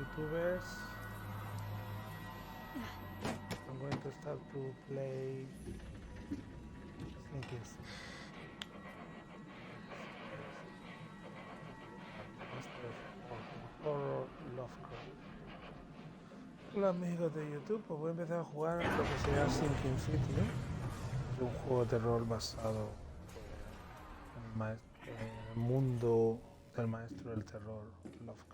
YouTubers. I'm going to start to play Thinking Horror Lovecraft. Hola amigos de YouTube, pues voy a empezar a jugar lo que sería Sinking City. Es un juego de terror basado en el mundo del maestro del terror Lovecraft.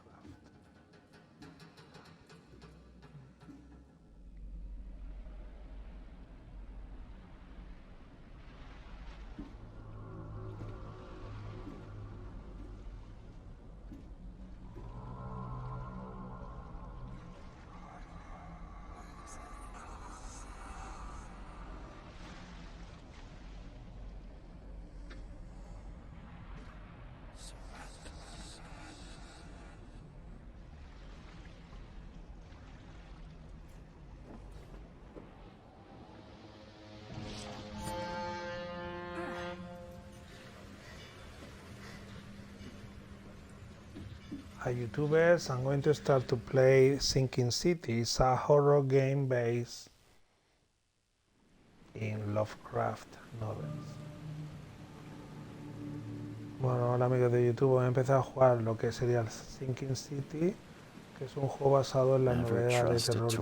Hi YouTubers, I'm going to start to play Sinking City. It's a horror game based in Lovecraft novels. Bueno, hola amigos de YouTube, voy a empezar a jugar lo que sería el Sinking City, que es un juego basado en la novela de terror de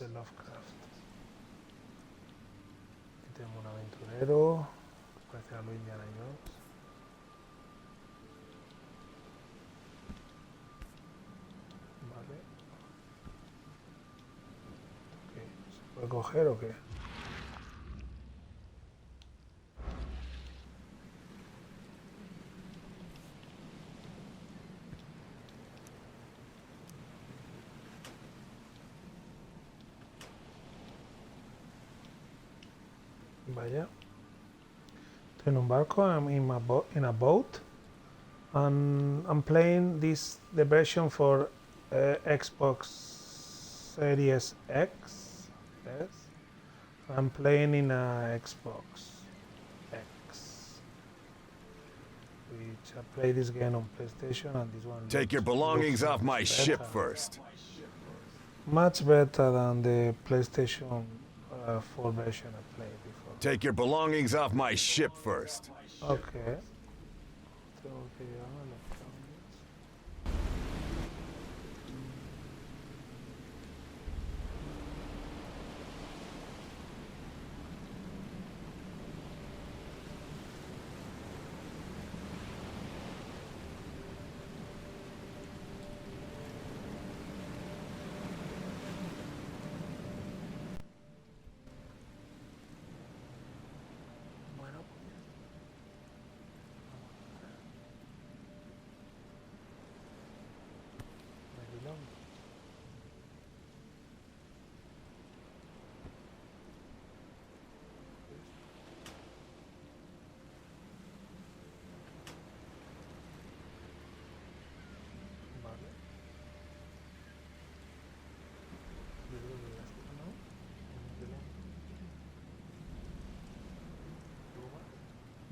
Lovecraft. Aquí tengo un aventurero, parece a lo Indiana Jones. Vale. Okay. ¿Se puede coger o qué? Vaya. Estoy en un barco. I'm in a boat, and I'm playing the version for Xbox Series X. Yes. I'm playing in a Xbox X, which I play this game on PlayStation, and this one. Take your belongings off my ship first. Much better than the PlayStation 4 version I played before. Take your belongings off my ship first. Okay.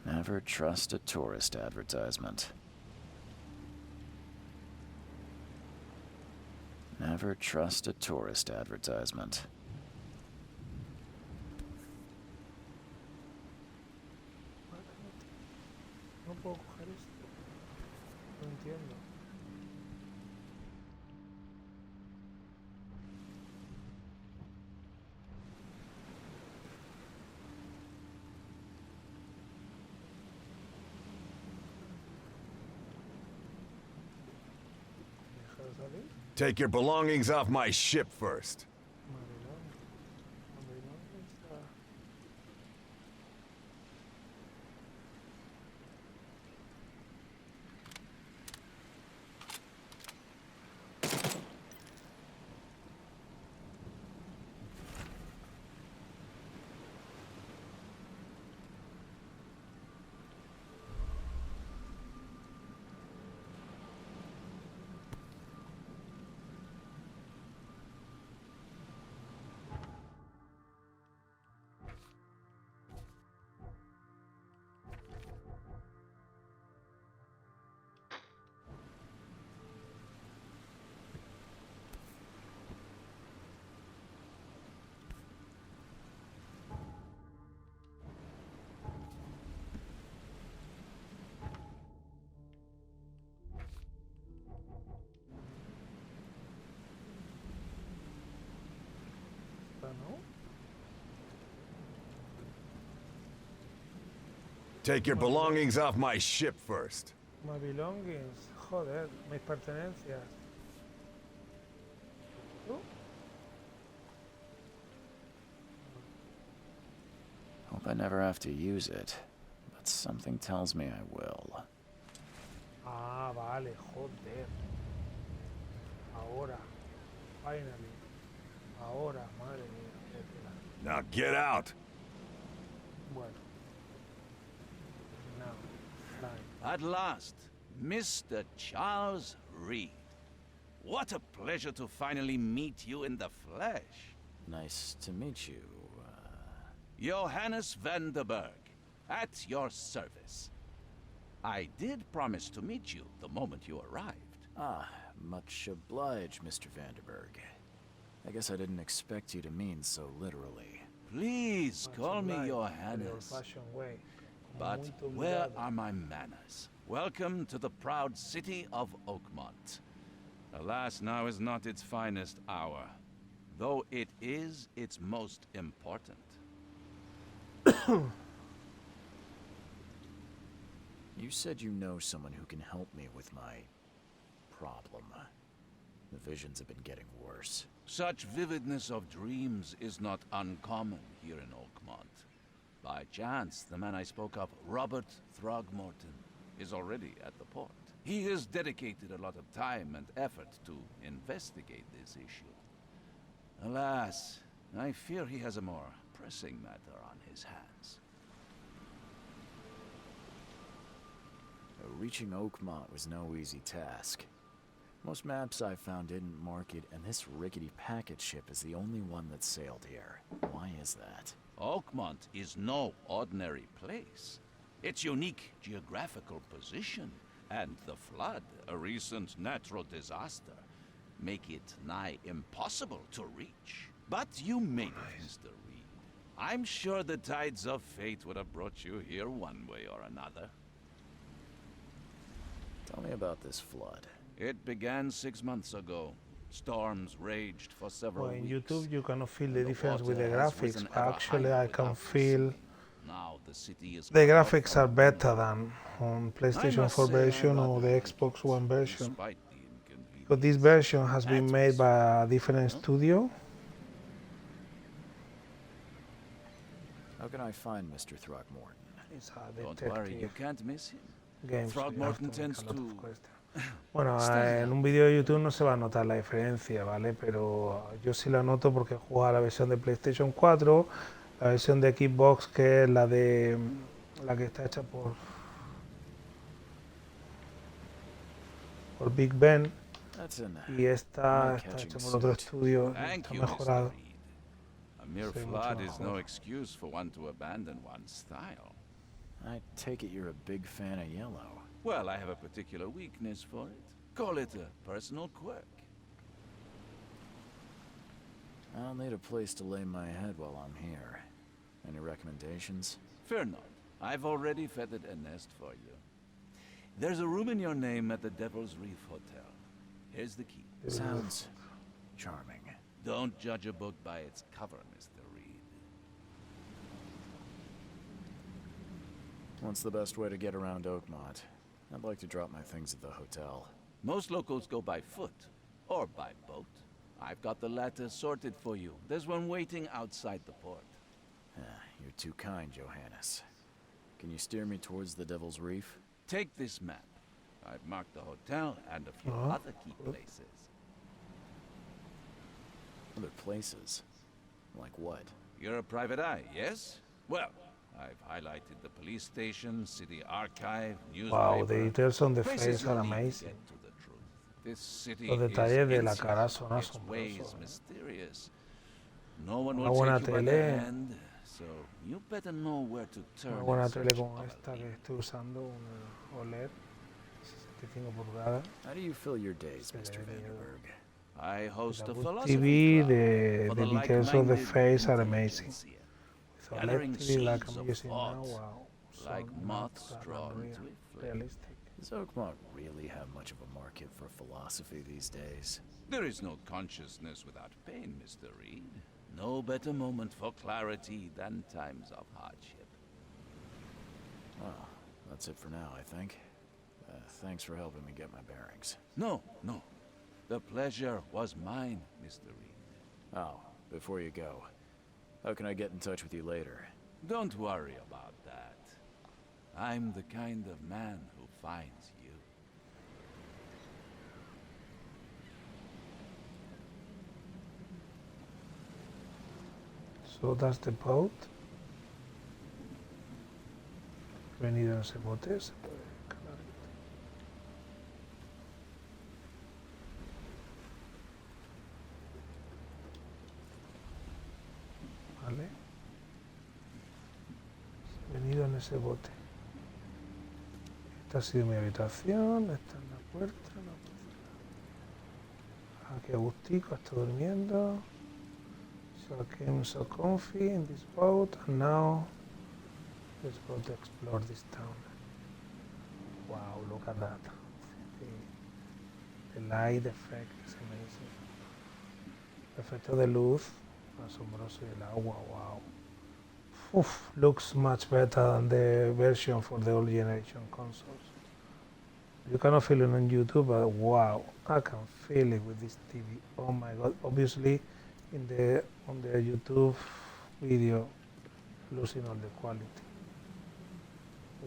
Never trust a tourist advertisement. Never trust a tourist advertisement. No puedo coger esto. No entiendo. Take your belongings off my ship first. Take your belongings off my ship first. My belongings. Joder, mis pertenencias. ¿Tú? Hope I never have to use it, but something tells me I will. Ah, vale, joder. Ahora. Finally. Ahora, madre mía. qué tela. Now get out. Bueno. Now, fine. At last, Mr. Charles Reed. What a pleasure to finally meet you in the flesh. Nice to meet you. Johannes van der Berg, at your service. I did promise to meet you the moment you arrived. Ah, much obliged, Mr. Vanderberg. I guess I didn't expect you to mean so literally. Please call me The Johannes. old-fashioned way. But Muy where obligado. are my manners? Welcome to the proud city of Oakmont. Alas, now is not its finest hour, though it is its most important. You said you know someone who can help me with my problem. The visions have been getting worse. Such vividness of dreams is not uncommon here in Oakmont. By chance, the man I spoke of, Robert Throgmorton, is already at the port. He has dedicated a lot of time and effort to investigate this issue. Alas, I fear he has a more pressing matter on his hands. Reaching Oakmont was no easy task. Most maps I found didn't mark it, and this rickety packet ship is the only one that sailed here. Why is that? Oakmont is no ordinary place. Its unique geographical position and the flood, a recent natural disaster, make it nigh impossible to reach. But you made it, Mr. Reed. I'm sure the tides of fate would have brought you here one way or another. Tell me about this flood. It began 6 months ago. Storms raged for several Well, in weeks. YouTube you cannot feel the The difference with the water has graphics, risen but ever actually higher I can without feel ceasing. Now the city is the cut off graphics from are the better north. than on I PlayStation must 4 say I version or rather the like Xbox it, One version. despite the inconvenience. Because this version has been made by a different Huh? studio. How can I find Mr. Throckmorton? It's a Don't worry, you detective can't miss him. game, so you have Throgmorton to make tends a lot to of questions. Bueno, stand en out. un vídeo de YouTube no se va a notar la diferencia, ¿vale? Pero yo sí la noto porque he jugado a la versión de PlayStation 4, la versión de Xbox, que es la que está hecha por Big Ben, That's an y esta está eye-catching hecha por otro suit. estudio y Thank está you, Mr. mejorado. Reed. A mere Sí, mucho flood is no mejor. excuse for one to abandon one's style. I take it you're a big fan of yellow. Well, I have a particular weakness for it. Call it a personal quirk. I'll need a place to lay my head while I'm here. Any recommendations? Fear not. I've already feathered a nest for you. There's a room in your name at the Devil's Reef Hotel. Here's the key. Sounds charming. Don't judge a book by its cover, Mr. Reed. What's the best way to get around Oakmont? I'd like to drop my things at the hotel. Most locals go by foot or by boat. I've got the latter sorted for you. There's one waiting outside the port. You're too kind, Johannes. Can you steer me towards the Devil's Reef? Take this map. I've marked the hotel and a few Oh, other key good. places. Other places? Like what? You're a private eye, yes? Well, I've highlighted the police station, city archive, newspaper. Wow, the details on the places face are you'll need to amazing. get to the truth. This city Los is detalles de la insular, cara son its ways asombrosos. mysterious. No one Una will buena take you by the tele. hand, so you better know where to turn. Una in buena search tele como of a esta que lead. estoy usando, una OLED 65 pulgadas. How do you fill your days, Se Mr. le ve Vanderberg? I host The a Apple philosophy TV, club the for details of the like-minded face are amazing. intelligentsia. With OLED Gathering TV like seeds I'm of using now, thought, wow. like son moths natural drawn and to real, a flame. realistic. Does Oakmont really have much of a market for philosophy these days? There is no consciousness without pain, Mr. Reed. No better moment for clarity than times of hardship. Well, that's it for now, I think. Thanks for helping me get my bearings. No, no. The pleasure was mine, Mr. Reed. Oh, before you go, how can I get in touch with you later? Don't worry about that. I'm the kind of man who finds you. So that's the boat. He venido en ese bote, se puede calar. Vale. He venido en ese bote. Esta ha sido mi habitación, esta es la puerta, aquí Agustico está durmiendo. So I came so comfy in this boat, and now let's go to explore this town. Wow, look at that. The light effect is amazing. El efecto de luz, asombroso, y el agua, wow. Oof, looks much better than the version for the old generation consoles. You cannot feel it on YouTube, but wow, I can feel it with this TV. Oh my god, obviously on the YouTube video losing all the quality.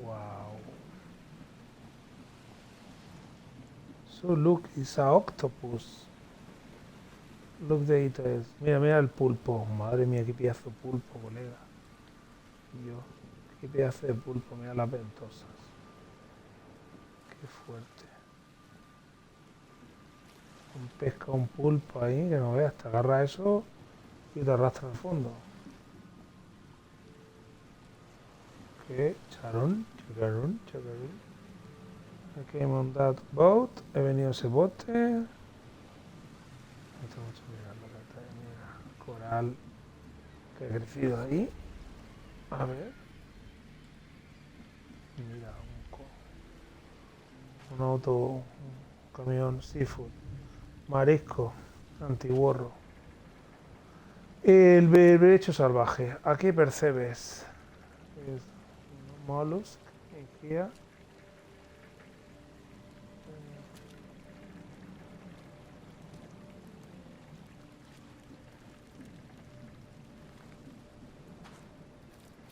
Wow. So look, it's a octopus. Look the it is. Mira, mira el pulpo. Madre mía, qué pedazo de pulpo, colega. Dios, qué pedazo de pulpo. Mira las ventosas. Qué fuerte. Un pesca, un pulpo ahí, que no veas, te agarra eso y te arrastra al fondo. Ok, charón, chacarón, chacarón. I came on that boat, he venido a ese bote. Me gusta mucho mirar la pantalla, mira, coral que ha crecido ahí. A ver. Mira, un auto, un camión seafood. Marisco, antiguorro. El berberecho salvaje. Aquí percebes. Es mollusk, here.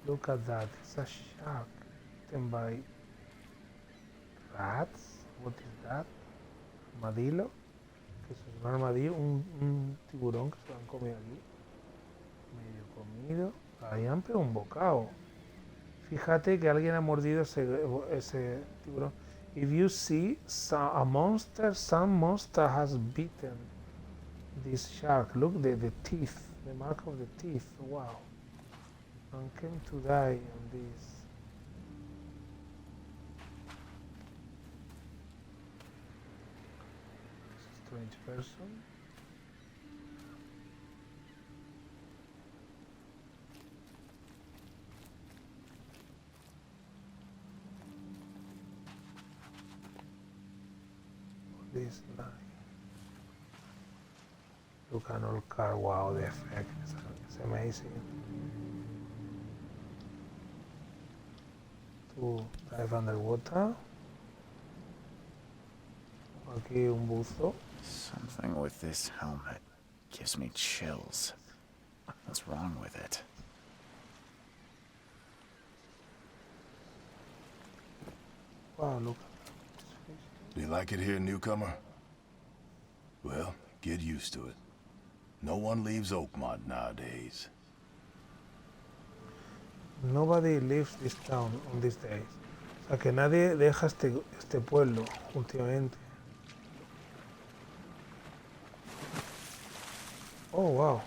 Look at that. It's a shark eaten by rats. What is that? Armadillo. Que eso es un armadillo, un tiburón que se lo han comido aquí. Medio comido. Ahí han pegado un bocado. Fíjate que alguien ha mordido ese tiburón. If you see some monster has bitten this shark. Look the teeth, the mark of the teeth. Wow. And came to die on this. Strange person. This line. Look at all car. Wow, the effect is amazing. To dive underwater. Aquí un buzo. Something with this helmet gives me chills. What's wrong with it? Wow, look. Do you like it here, newcomer? Well, get used to it. No one leaves Oakmont nowadays. Nobody leaves this town on these days. O sea, que nadie deja este pueblo últimamente. Oh, wow.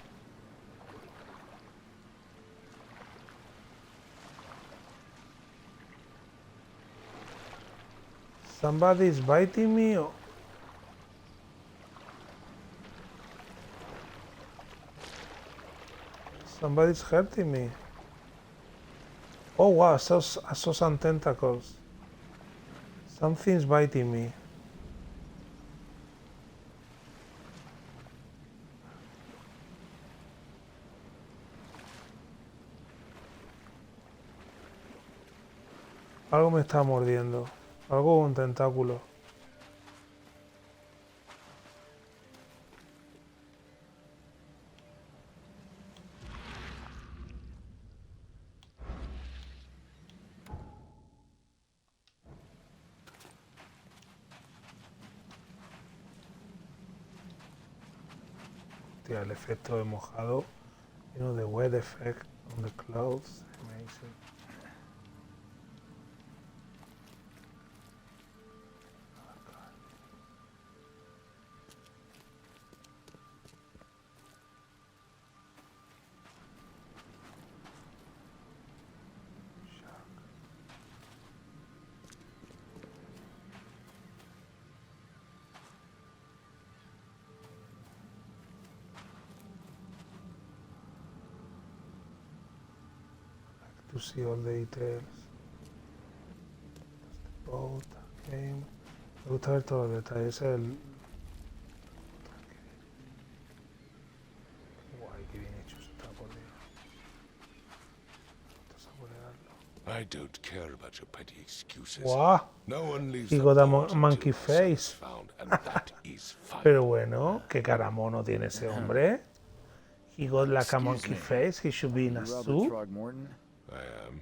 Somebody is biting me. Somebody's hurting me. Oh wow, I saw some tentacles. Something's biting me. Algo me está mordiendo. Algo con tentáculos. Hostia, el efecto de mojado. You know, the wet effect on the clothes. Amazing. To see all the details. The boat, game. Me gusta ver todos los detalles. Ese es el. Guay, qué bien hecho está, por Dios. Me gusta saborearlo. I don't care about your petty excuses. Guau. No one leaves He the got a port monkey until the son is face. found, and that is fine. Pero bueno, qué cara mono tiene ese hombre. He got like a monkey face. He should be in a Robert suit. Throgmorton? I am.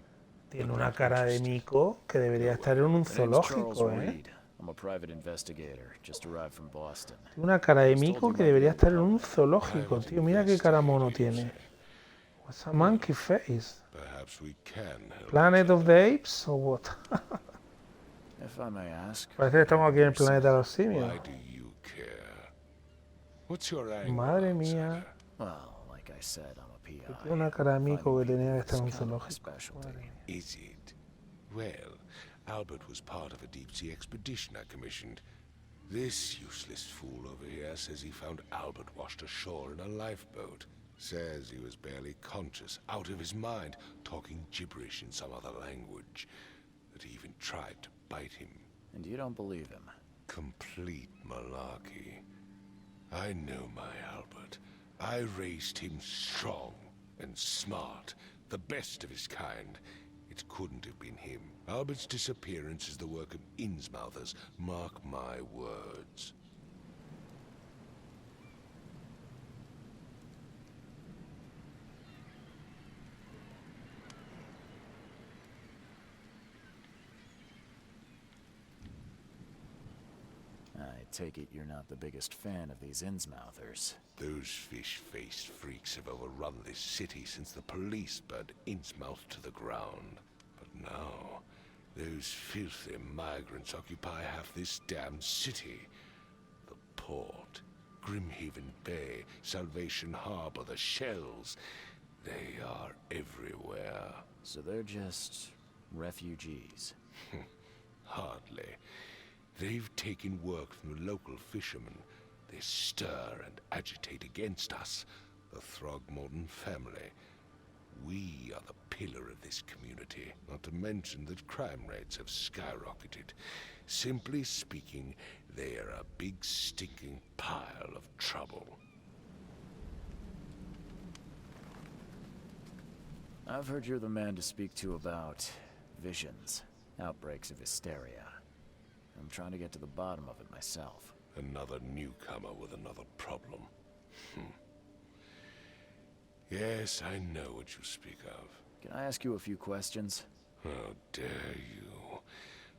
Tiene una cara de mico que debería estar en un My name's Charles zoológico, ¿eh? Reed. I'm a private investigator. Just arrived from Boston. Tiene una cara de mico que debería estar en un zoológico, tío. Mira qué cara mono tiene. What's a monkey face? Perhaps we can help Planet each of the Apes or what? If I may ask. Parece que estamos aquí en el planeta de los other. simios. Why do you care? What's your angle, Madre outsider? mía. Well, like I said, I'm a PI. Tiene una cara de mico que tenía que estar en un It's kind of my zoológico. specialty. Madre mía. Is it? Well, Albert was part of a deep-sea expedition I commissioned. This useless fool over here says he found Albert washed ashore in a lifeboat. Says he was barely conscious, out of his mind, talking gibberish in some other language. That he even tried to bite him. And you don't believe him? Complete malarkey. I know my Albert. I raised him strong and smart, the best of his kind. It couldn't have been him. Albert's disappearance is the work of Innsmouthers, mark my words. I take it you're not the biggest fan of these Innsmouthers. Those fish-faced freaks have overrun this city since the police burned Innsmouth to the ground. But now, those filthy migrants occupy half this damn city. The port, Grimhaven Bay, Salvation Harbor, the shells. They are everywhere. So they're just refugees. Hardly. They've taken work from the local fishermen. They stir and agitate against us, the Throgmorton family. We are the pillar of this community, not to mention that crime rates have skyrocketed. Simply speaking, they are a big stinking pile of trouble. I've heard you're the man to speak to about visions, outbreaks of hysteria. I'm trying to get to the bottom of it myself. Another newcomer with another problem. Yes, I know what you speak of. Can I ask you a few questions? How dare you?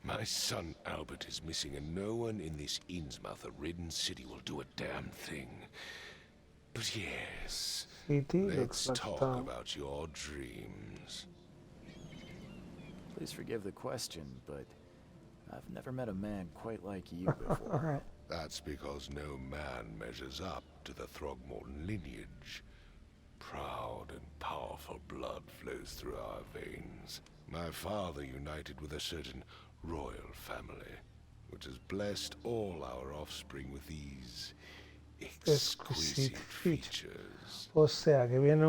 My son Albert is missing, and no one in this Innsmouth-ridden city will do a damn thing. But yes, City let's looks like talk town. about your dreams. Please forgive the question, but I've never met a man quite like you before. That's because no man measures up to the Throgmorton lineage. Proud and powerful blood flows through our veins. My father united with a certain royal family, which has blessed all our offspring with these exquisite features. O sea, que viene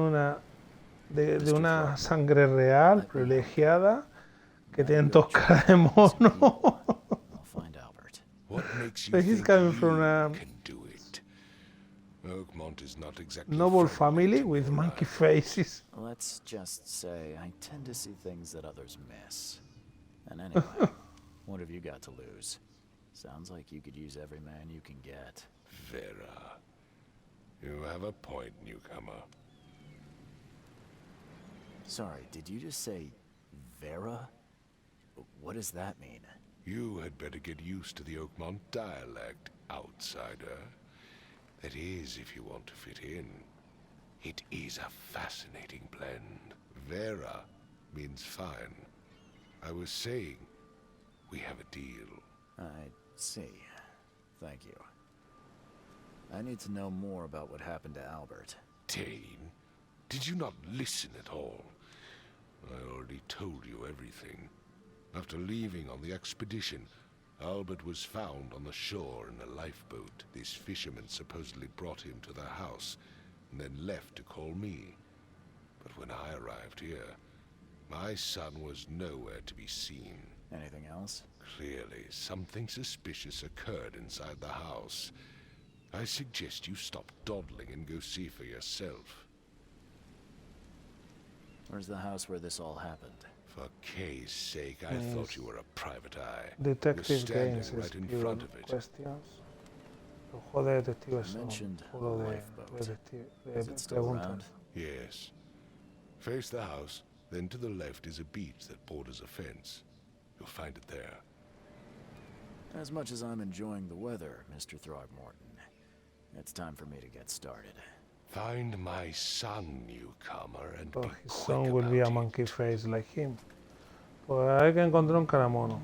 de una sangre real, privilegiada, que tienen dos caras de mono. I'll find Albert. What makes you So he's think coming you from a can do it? Oakmont is not exactly noble friendly family to with Morai. monkey faces. Let's just say I tend to see things that others miss. And anyway, what have you got to lose? Sounds like you could use every man you can get. Vera. You have a point, newcomer. Sorry, did you just say Vera? What does that mean? You had better get used to the Oakmont dialect, outsider. That is, if you want to fit in. It is a fascinating blend. Vera means fine. I was saying, we have a deal. I see. Thank you. I need to know more about what happened to Albert. Dane, did you not listen at all? I already told you everything. After leaving on the expedition, Albert was found on the shore in a lifeboat. This fisherman supposedly brought him to their house, and then left to call me. But when I arrived here, my son was nowhere to be seen. Anything else? Clearly, something suspicious occurred inside the house. I suggest you stop dawdling and go see for yourself. Where's the house where this all happened? For Kay's sake, I thought you were a private eye. Detective You're standing Gaines right in front of it. questions. El juego de detectives You son mentioned juego de lifeboat. de Is it still preguntas. around? Yes. Face the house, then to the left is a beach that borders a fence. You'll find it there. As much as I'm enjoying the weather, Mr. Throgmorton, it's time for me to get started. Find my son, newcomer, and Oh, be his quick son will be a about it. monkey face like him. Pues hay que encontrar un caramono.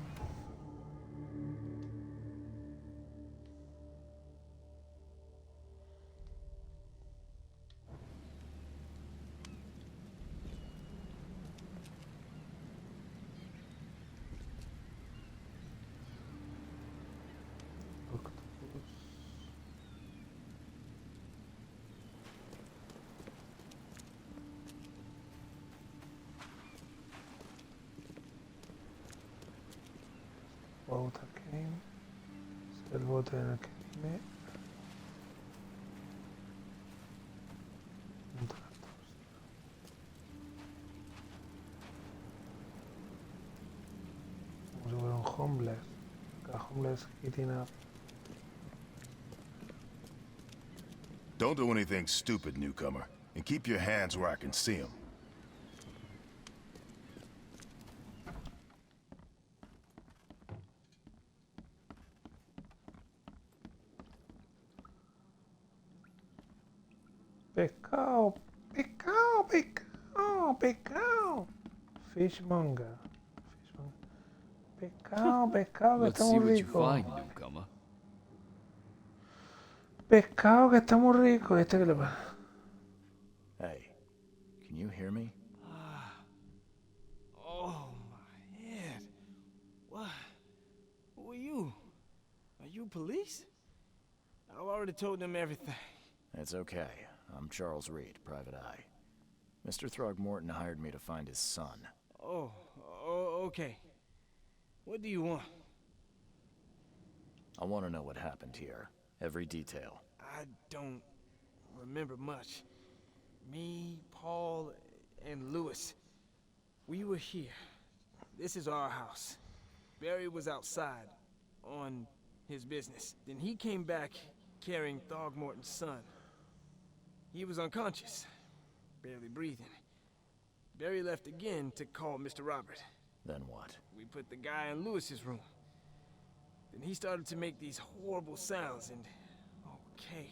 Boat again. Es el bote en el que vine. Un tractor. Como si fuera un homeless. Cada homeless hitting up. Don't do anything stupid, newcomer. And keep your hands where I can see them. Pescado, pescado, pescado, pescado. Fishmonger. Pescado, pescado que Let's está see muy what you rico. find, newcomer. Pescado que está muy rico. ¿Este qué le pasa? Hey, can you hear me? Oh, my head. What? Who are you? Are you police? I've already told them everything. It's okay. I'm Charles Reed, Private Eye. Mr. Throgmorton hired me to find his son. Oh, okay. What do you want? I want to know what happened here. Every detail. I don't remember much. Me, Paul, and Lewis. We were here. This is our house. Barry was outside on his business. Then he came back carrying Throgmorton's son. He was unconscious, barely breathing. Barry left again to call Mr. Robert. Then what? We put the guy in Lewis's room. Then he started to make these horrible sounds and... Okay.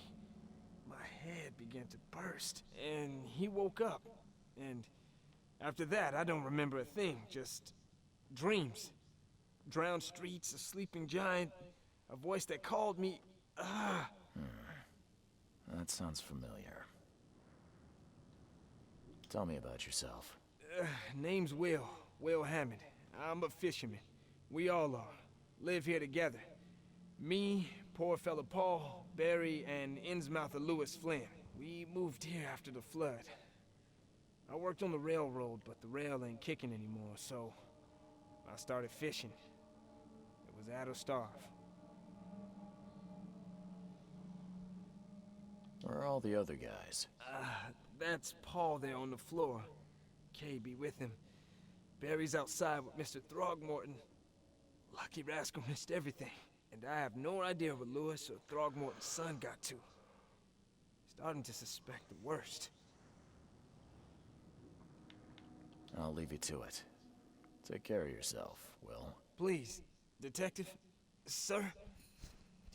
My head began to burst. And he woke up. And after that, I don't remember a thing. Just dreams. Drowned streets, a sleeping giant, a voice that called me... That sounds familiar. Tell me about yourself. Name's Will Hammond. I'm a fisherman. We all are. Live here together. Me, poor fella Paul, Barry, and Innsmouther Lewis Flynn. We moved here after the flood. I worked on the railroad, but the rail ain't kicking anymore, so I started fishing. It was at or starve. Where are all the other guys? That's Paul there on the floor. Kay be with him. Barry's outside with Mr. Throgmorton. Lucky rascal missed everything, and I have no idea what Lewis or Throgmorton's son got to. Starting to suspect the worst. I'll leave you to it. Take care of yourself, Will. Please, Detective, sir,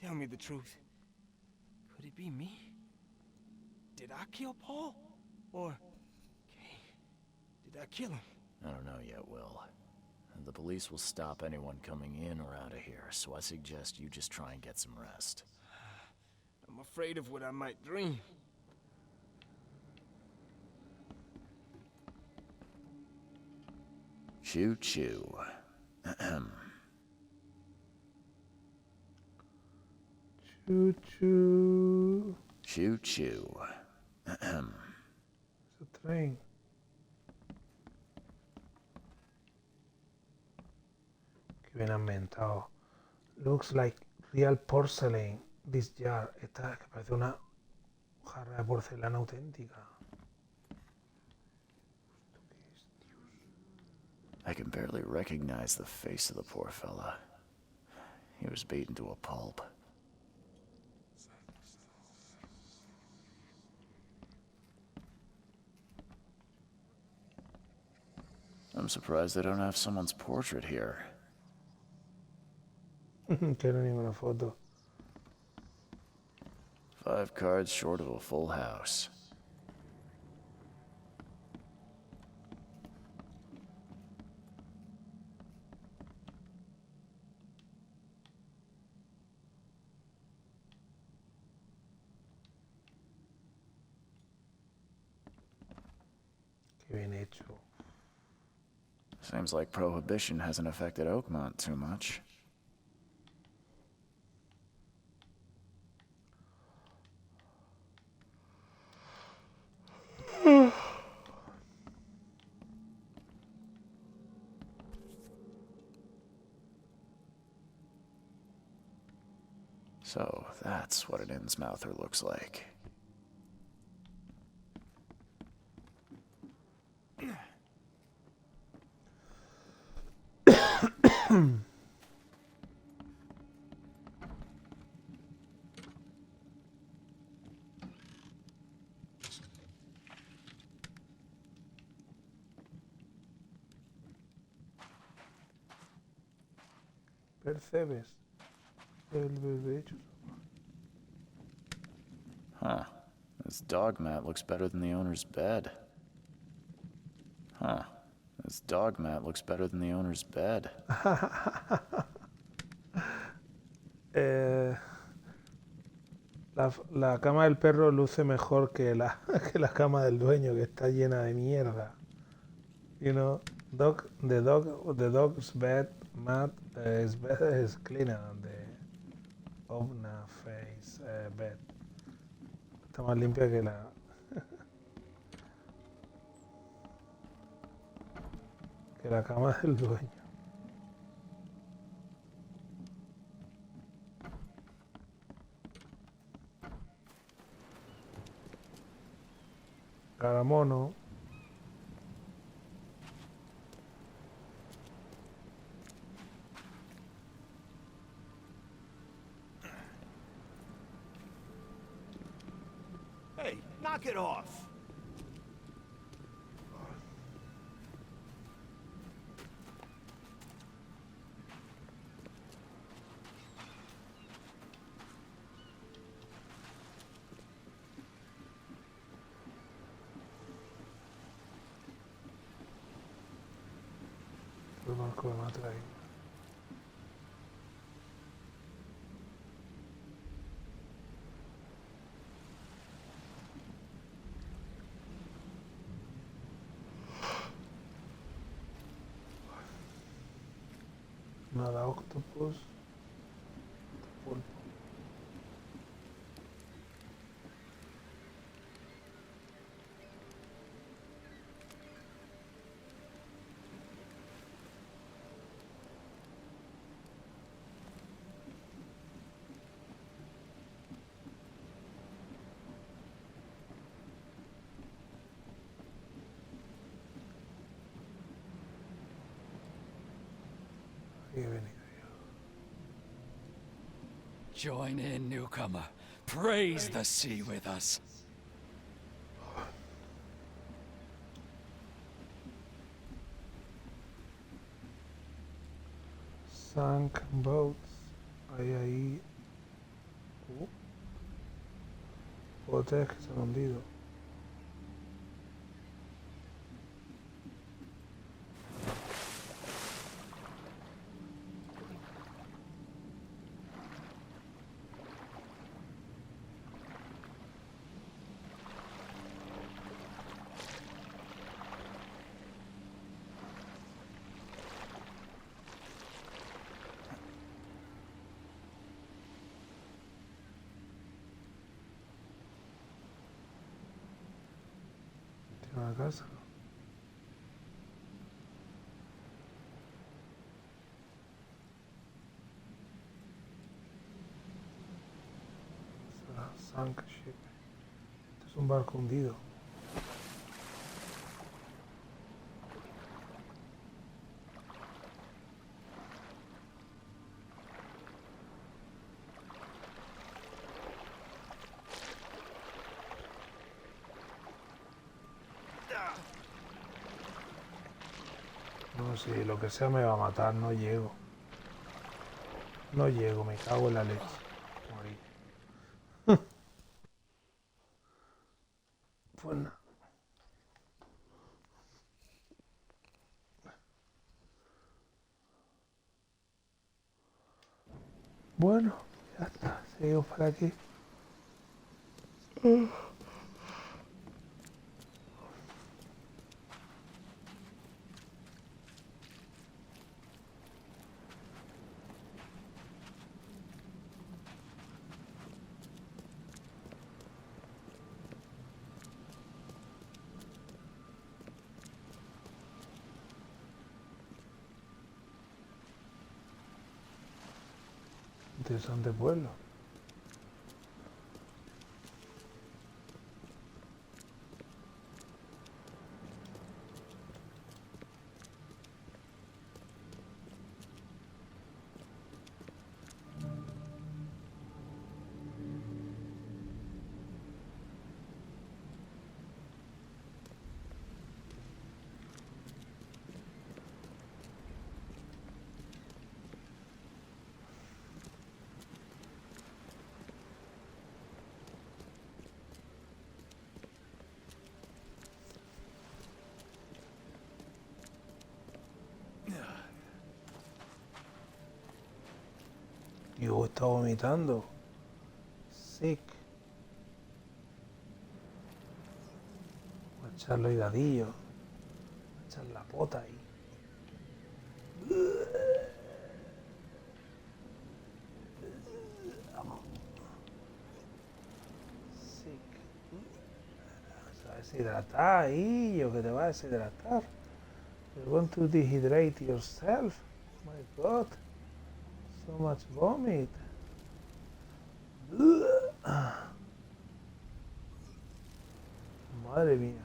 tell me the truth. Could it be me? Did I kill Paul? Or, did I kill him? I don't know yet, Will. The police will stop anyone coming in or out of here, so I suggest you just try and get some rest. I'm afraid of what I might dream. Choo-choo. Choo-choo. Choo-choo. It's a train. Qué bien ambientado. Looks like real porcelain. This jar. Esta que parece una jarra de porcelana auténtica. I can barely recognize the face of the poor fella. He was beaten to a pulp. I'm surprised they don't have someone's portrait here. Que no ninguna foto. 5 cards short of a full house. Qué bien hecho. Seems like Prohibition hasn't affected Oakmont too much. So, that's what an Innsmouther looks like. Percebes el berbecho. Huh. This dog mat looks better than the owner's bed. Huh. This dog mat looks better than the owner's bed. La cama del perro luce mejor que la, que la cama del dueño, que está llena de mierda. You know, the dog's bed mat is cleaner than the owner face bed. Está más limpia que la... que la cama del dueño. Caramono. Hey, knock it off! El barco me ha traído. Nada, octopus. Pulpo. he he venido yo. Join in, newcomer. Praise the sea with us. Sunk boats. Hay ahí. Botes que se han hundido. Tiene una casa. Sunk ship. Este es un barco hundido. No sé, lo que sea me va a matar, no llego. No llego, me cago en la leche. Morí. Pues nada. Bueno, ya está, seguimos por aquí. Interesante pueblo. Yo está vomitando. Sick. Voy a echarlo higadillo. Voy a echar la pota ahí. Sick. Se va a deshidratar ahí. Yo que te va a deshidratar. You're going to dehydrate yourself. My God. So much vomit. Madre mía.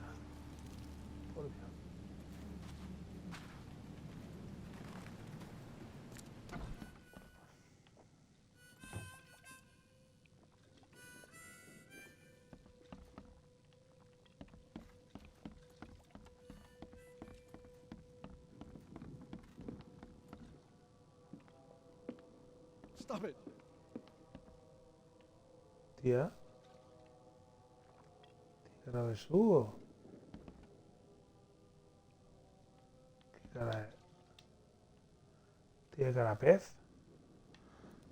Por Dios. Stop it. Tía. Qué cara besugo. Qué cara es. Tiene cara pez.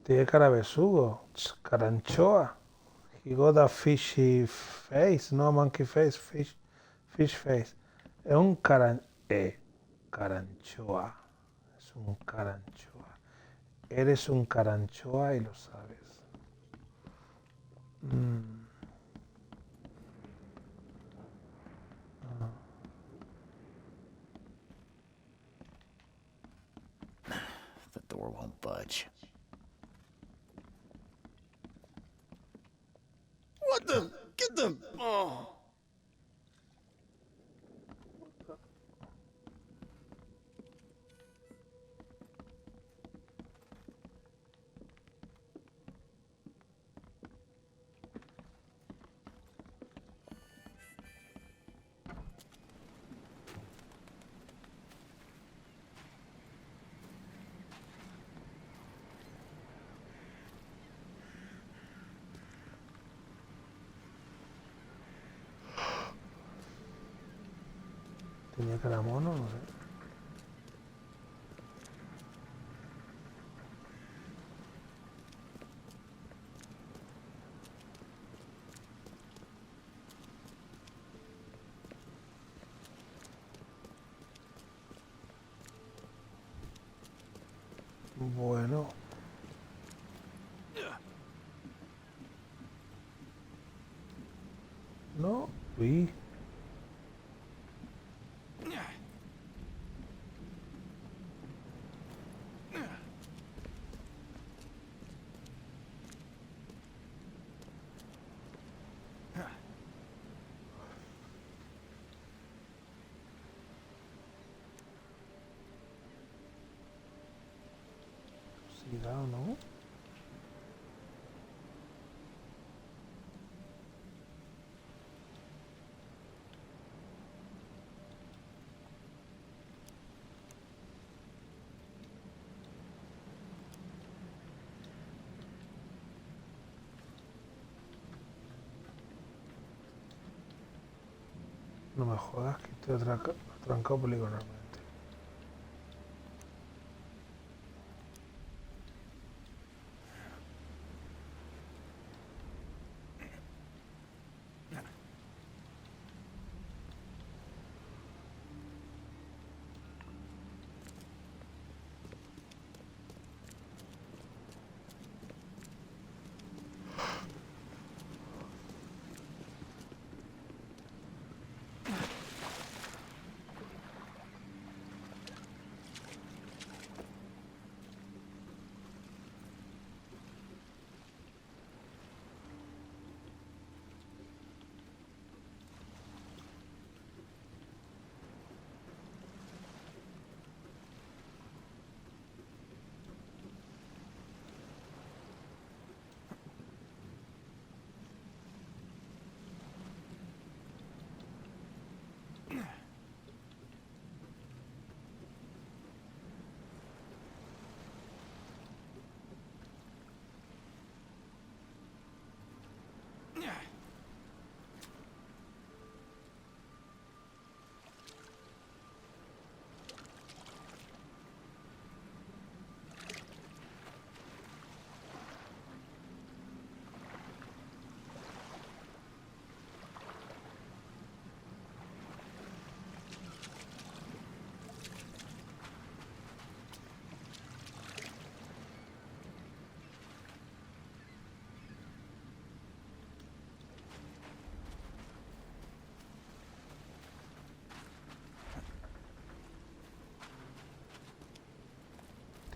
Tiene cara besugo. Caranchoa. He got a fishy face. No monkey face. Fish face. Es un caranchoa. Es un caranchoa. Eres un caranchoa y lo sabes. The door won't budge. What the? Get them! Oh. Tenía cara mono, no sé. Bueno. No. Uy. Cuidado, ¿no? No me jodas que estoy atrancado poligonalmente.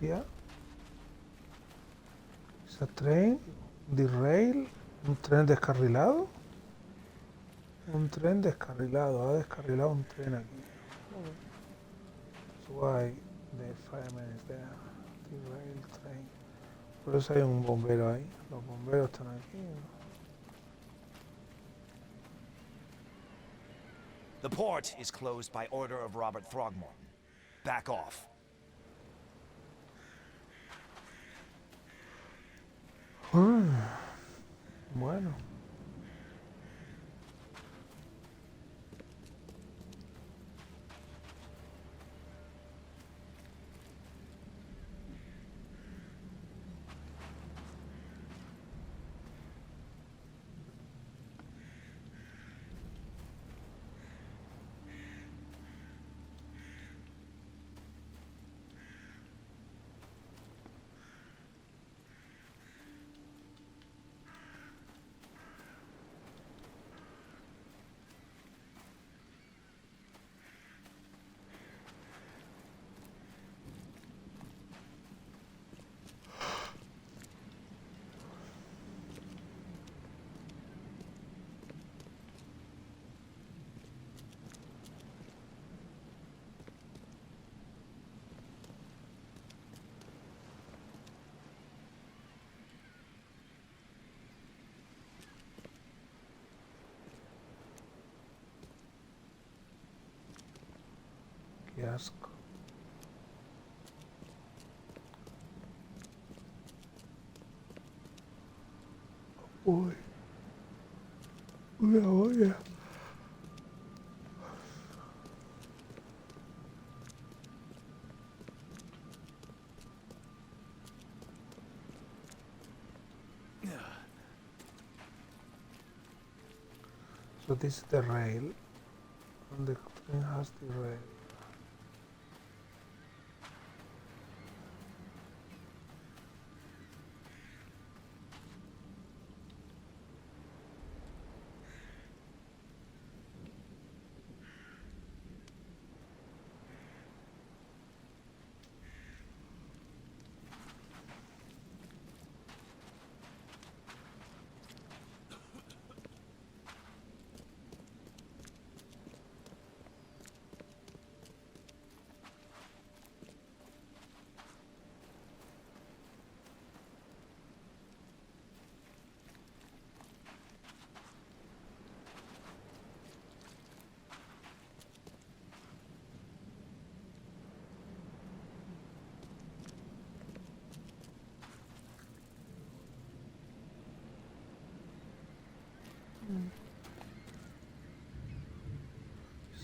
Hostia. Ese tren, derail, un tren descarrilado. Un tren descarrilado, ha descarrilado un tren aquí. So why the fireman is there? Derail train. Por eso hay un bombero ahí. Los bomberos están aquí. The port is closed by order of Robert Throgmorton. Back off. Bueno. Qué asco. Uy. Una olla. So this is the rail, and the train has the rail.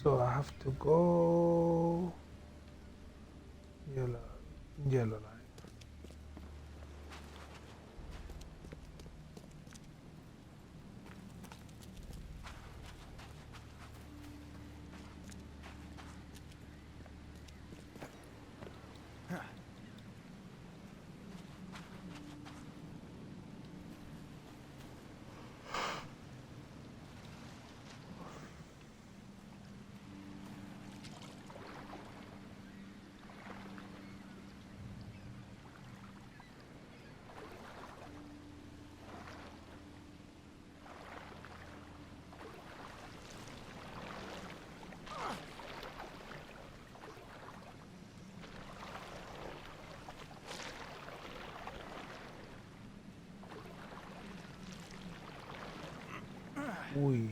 So I have to go yellow line. Uy.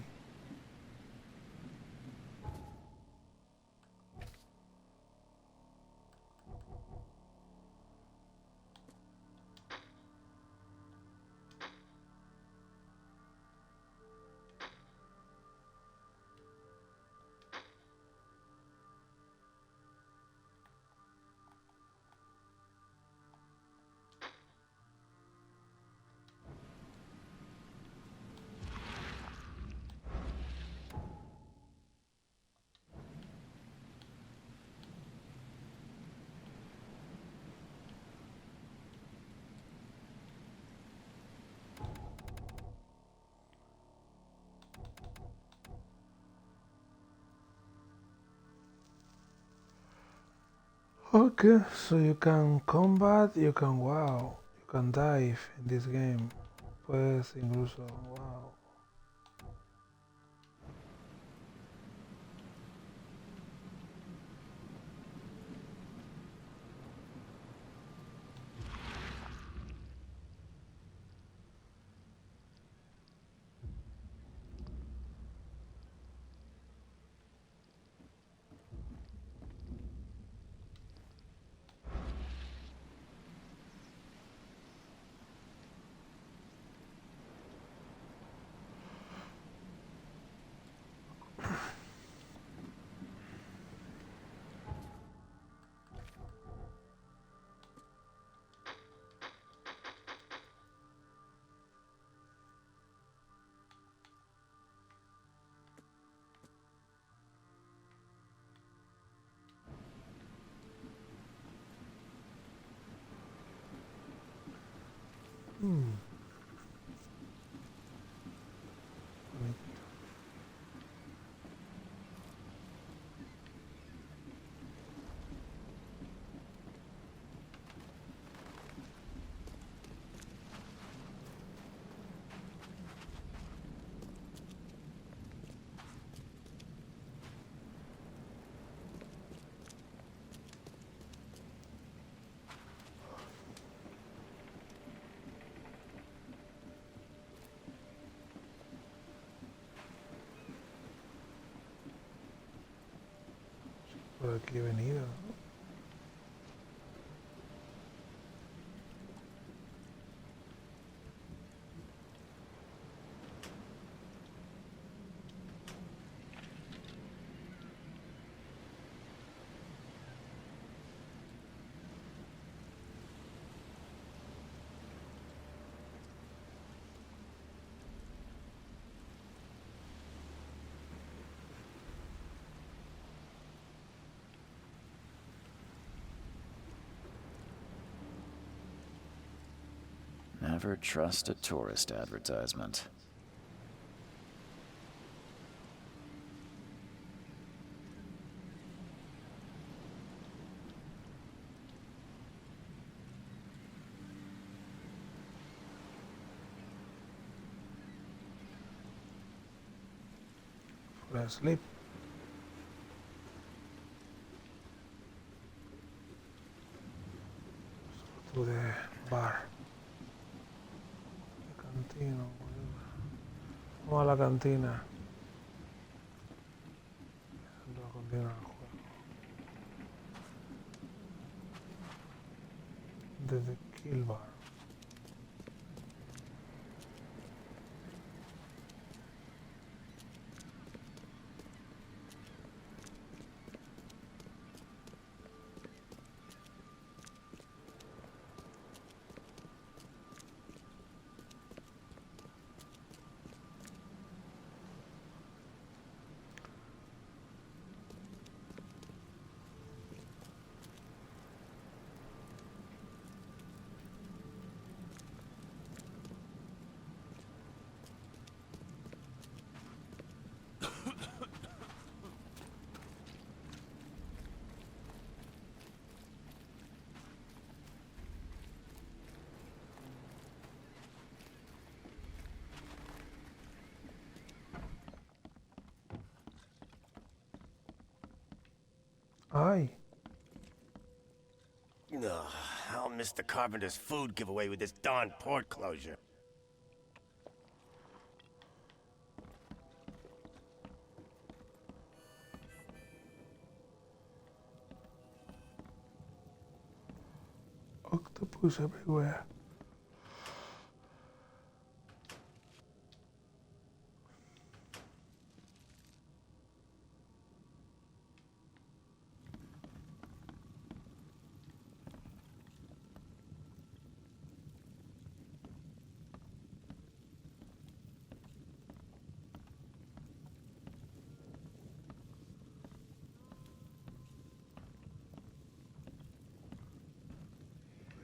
Okay, so you can combat, you can wow, you can dive in this game. Puedes incluso wow. Hmm. Por aquí he venido, ¿no? Never trust a tourist advertisement. For asleep. To the bar. La cantina. Vamos a la cantina. La cantina del juego. Desde Kill Bar. Ay. Ugh, I'll miss the carpenter's food giveaway with this darn port closure. Octopus everywhere.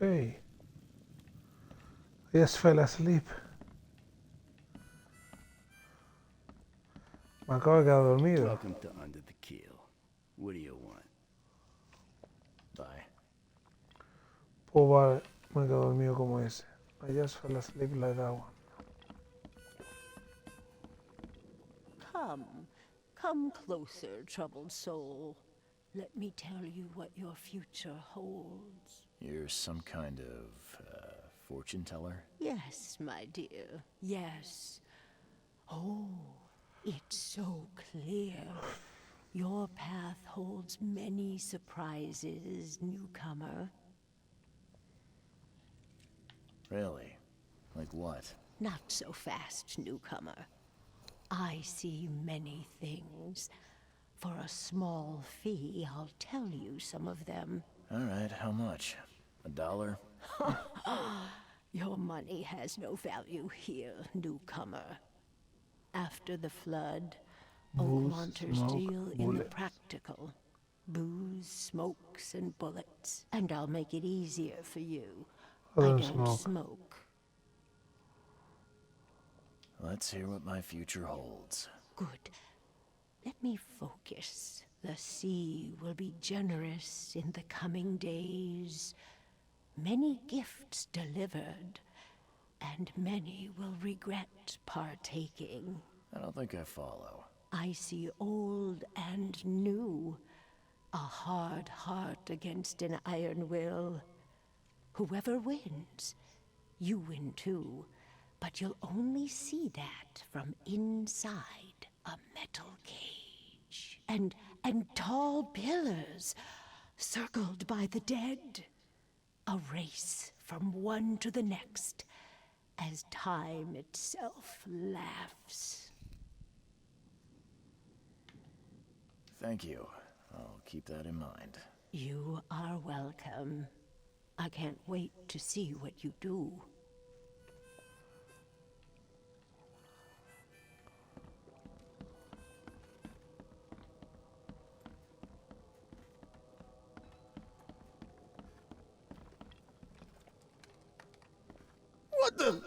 Hey. I just fell asleep. Me acabo de quedar dormido. Welcome to Under the Keel. What do you want? Bye. Pues vale, me quedo dormido como ese. I just fell asleep like that one. Come closer, troubled soul. Let me tell you what your future holds. You're some kind of fortune teller? Yes, my dear, yes. Oh, it's so clear. Your path holds many surprises, newcomer. Really? Like what? Not so fast, newcomer. I see many things. For a small fee, I'll tell you some of them. All right, how much? $1? Your money has no value here, newcomer. After the flood, Oakwanters deal in the practical. Booze, smokes, and bullets. And I'll make it easier for you. I don't smoke. Let's hear what my future holds. Good. Let me focus. The sea will be generous in the coming days. Many gifts delivered, and many will regret partaking. I don't think I follow. I see old and new. A hard heart against an iron will. Whoever wins, you win too. But you'll only see that from inside a metal cage. And tall pillars, circled by the dead. A race from one to the next, as time itself laughs. Thank you. I'll keep that in mind. You are welcome. I can't wait to see what you do. What the?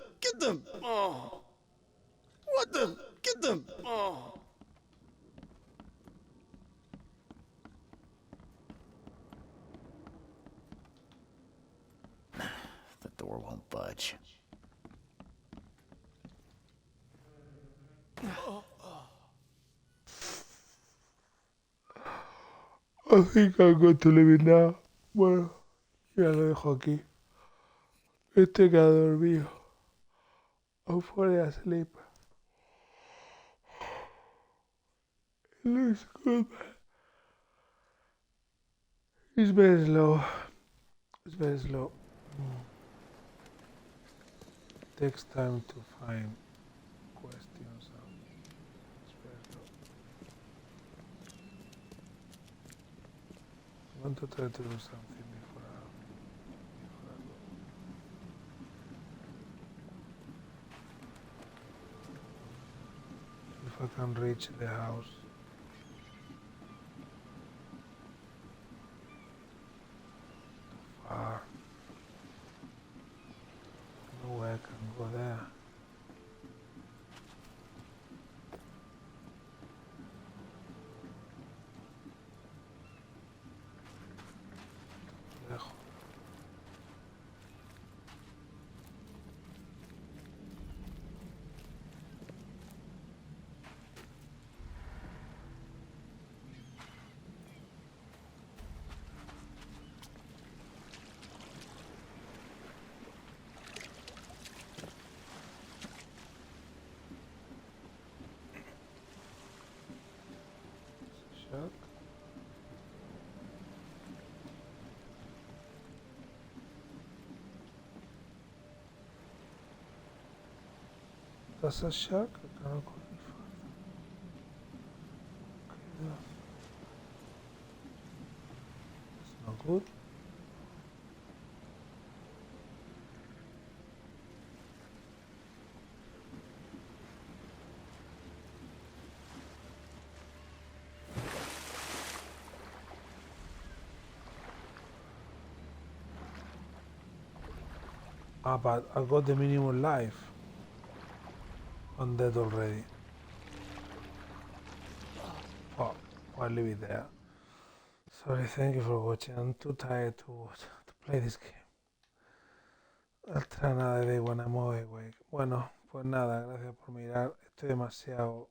PS4 won't budge. I think I'm going to leave it now. Bueno, ya lo dejo aquí. Este que ha dormido. I'm falling asleep. It looks good. It's very slow. It's very slow. Takes time to find questions. It's very slow. I want to try to do something before I go. If I can reach the house. Too far. No way I can go there. Lejos. Shut. That's a shark? I cannot go any further. Okay, that's not good. Ah, but I got the minimum life. I'm dead already. Oh, I'll leave it there. Sorry, thank you for watching. I'm too tired to play this game. I'll try another day when I'm awake. Bueno, pues nada, gracias por mirar. Estoy demasiado